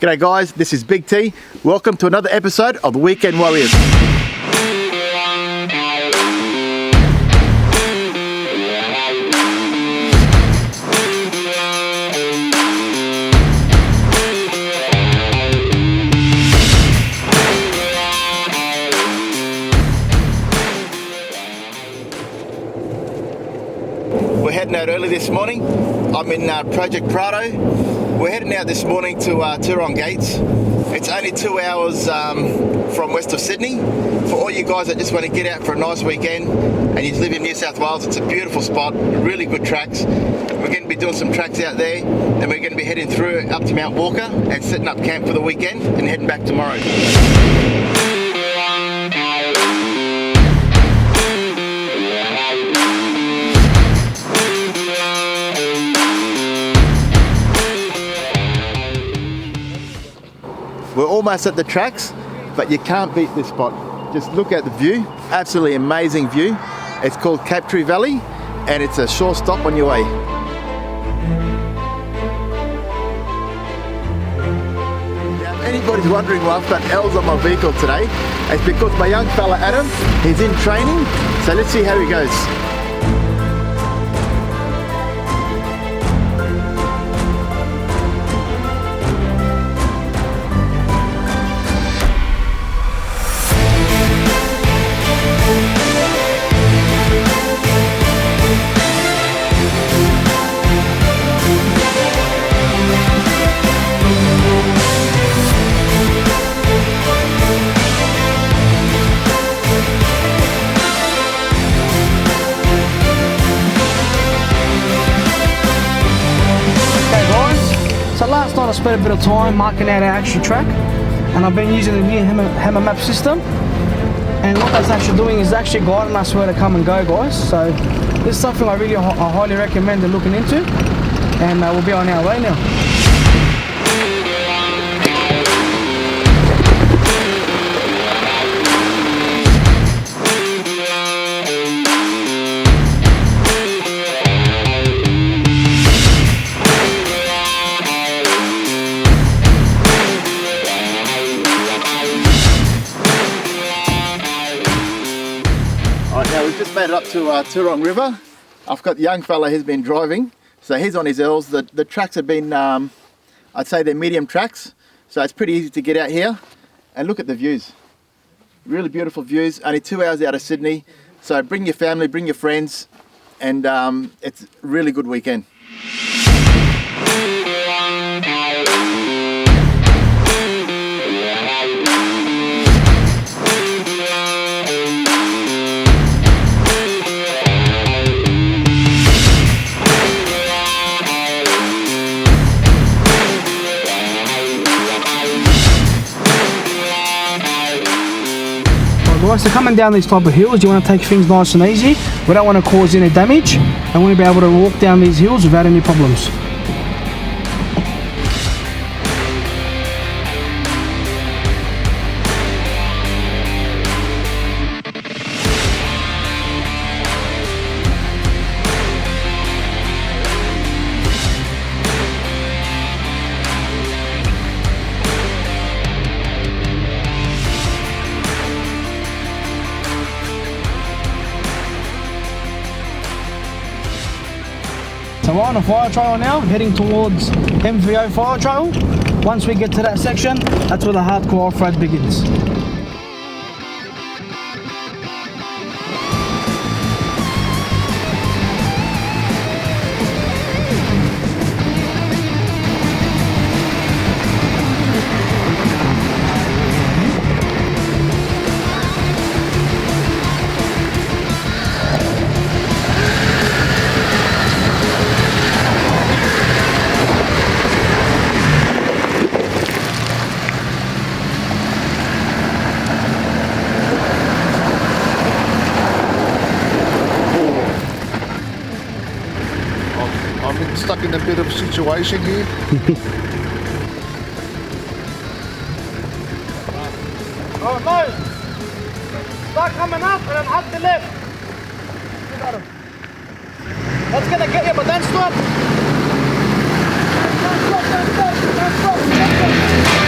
G'day guys, this is Big T. Welcome to another episode of the Weekend Warriors. We're heading out early this morning. I'm in Project Prado. We're heading out this morning to Turon Gates. It's only 2 hours from west of Sydney. For all you guys that just want to get out for a nice weekend and you live in New South Wales, it's a beautiful spot, really good tracks. We're going to be doing some tracks out there, and we're going to be heading through up to Mount Walker and setting up camp for the weekend and heading back tomorrow. We're almost at the tracks, but you can't beat this spot. Just look at the view, absolutely amazing view. It's called Cape Tree Valley, and it's a short stop on your way. Now, if anybody's wondering why I've got L's on my vehicle today, it's because my young fella Adam, he's in training, so let's see how he goes. So last night I spent a bit of time marking out our actual track, and I've been using the new hammer map system, and what that's actually doing is actually guiding us where to come and go, guys. So this is something I highly recommend looking into, and we'll be on our way now. Now we've just made it up to Turon River. I've got the young fella who's been driving, so he's on his L's. The tracks have been, I'd say they're medium tracks, so it's pretty easy to get out here. And look at the views. Really beautiful views, only 2 hours out of Sydney. So bring your family, bring your friends, and it's a really good weekend. Guys, so coming down these type of hills, you want to take things nice and easy. We don't want to cause any damage, and we want to be able to walk down these hills without any problems. So we're on a fire trail now, heading towards MVO fire trail. Once we get to that section, that's where the hardcore off-road begins. I'm stuck in a bit of a situation here. Oh no! Start coming up and then up the left. That's gonna get you, but don't stop. Don't stop, don't stop, don't stop, don't stop.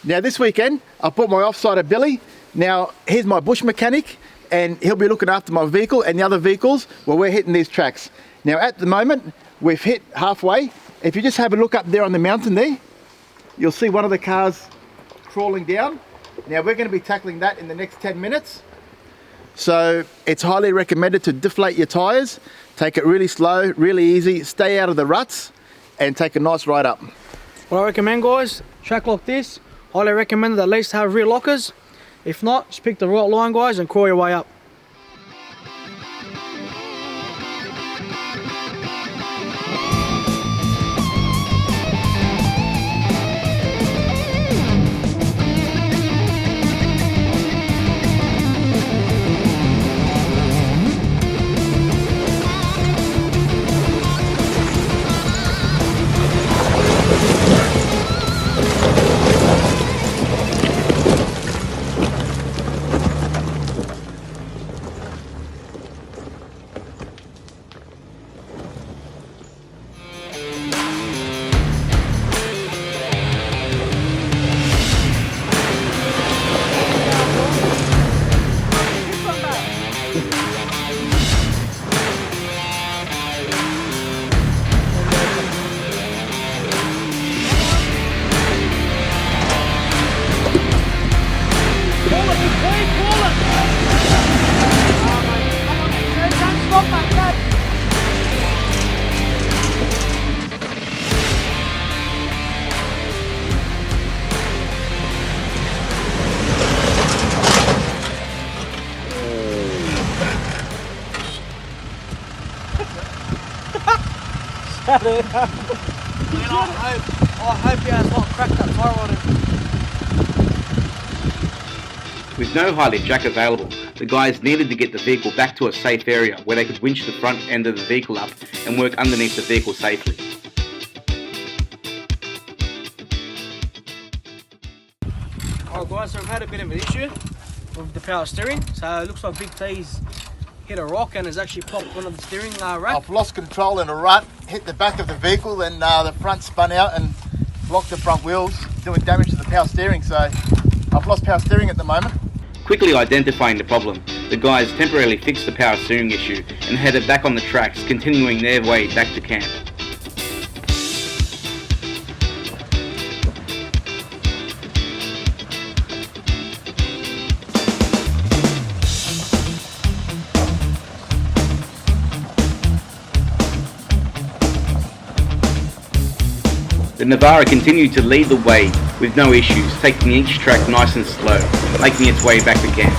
Now this weekend, I put my off-sider Billy. Now, here's my bush mechanic, and he'll be looking after my vehicle and the other vehicles while we're hitting these tracks. Now at the moment, we've hit halfway. If you just have a look up there on the mountain there, you'll see one of the cars crawling down. Now we're going to be tackling that in the next 10 minutes. So it's highly recommended to deflate your tyres, take it really slow, really easy, stay out of the ruts, and take a nice ride up. What I recommend, guys, track like this, highly recommend that at least have rear lockers. If not, just pick the right line, guys, and crawl your way up. I hope he has not cracked that tire on him. With no high lift jack available, the guys needed to get the vehicle back to a safe area where they could winch the front end of the vehicle up and work underneath the vehicle safely. Alright guys, so we've had a bit of an issue with the power steering. So it looks like Big T's hit a rock and has actually popped one of the steering rack. I've lost control in a rut, hit the back of the vehicle, and the front spun out and blocked the front wheels, doing damage to the power steering. So I've lost power steering at the moment. Quickly identifying the problem, the guys temporarily fixed the power steering issue and headed back on the tracks, continuing their way back to camp. The Navara continued to lead the way with no issues, taking each track nice and slow, making its way back to camp.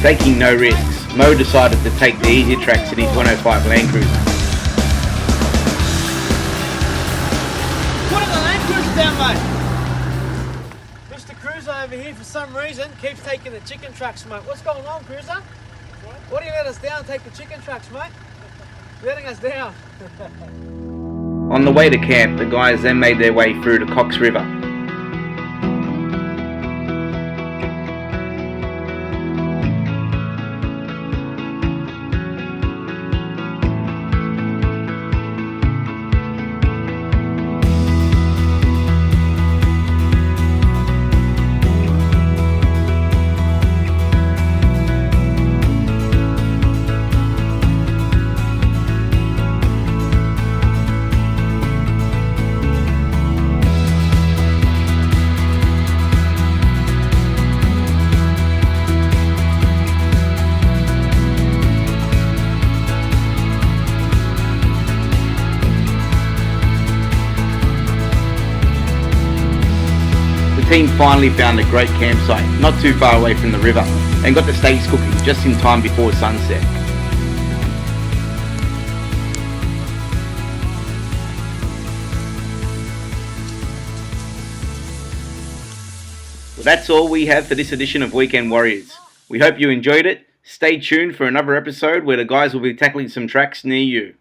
Taking no risks, Mo decided to take the easier tracks in his 105 Landcruiser. Put the Landcruiser down, mate! Cruiser over here for some reason keeps taking the chicken tracks, mate. What's going on, Cruiser? Why do you let us down and take the chicken tracks, mate? You're letting us down. On the way to camp, the guys then made their way through to Cox River. The team finally found a great campsite not too far away from the river and got the steaks cooking just in time before sunset. Well, that's all we have for this edition of Weekend Warriors. We hope you enjoyed it. Stay tuned for another episode where the guys will be tackling some tracks near you.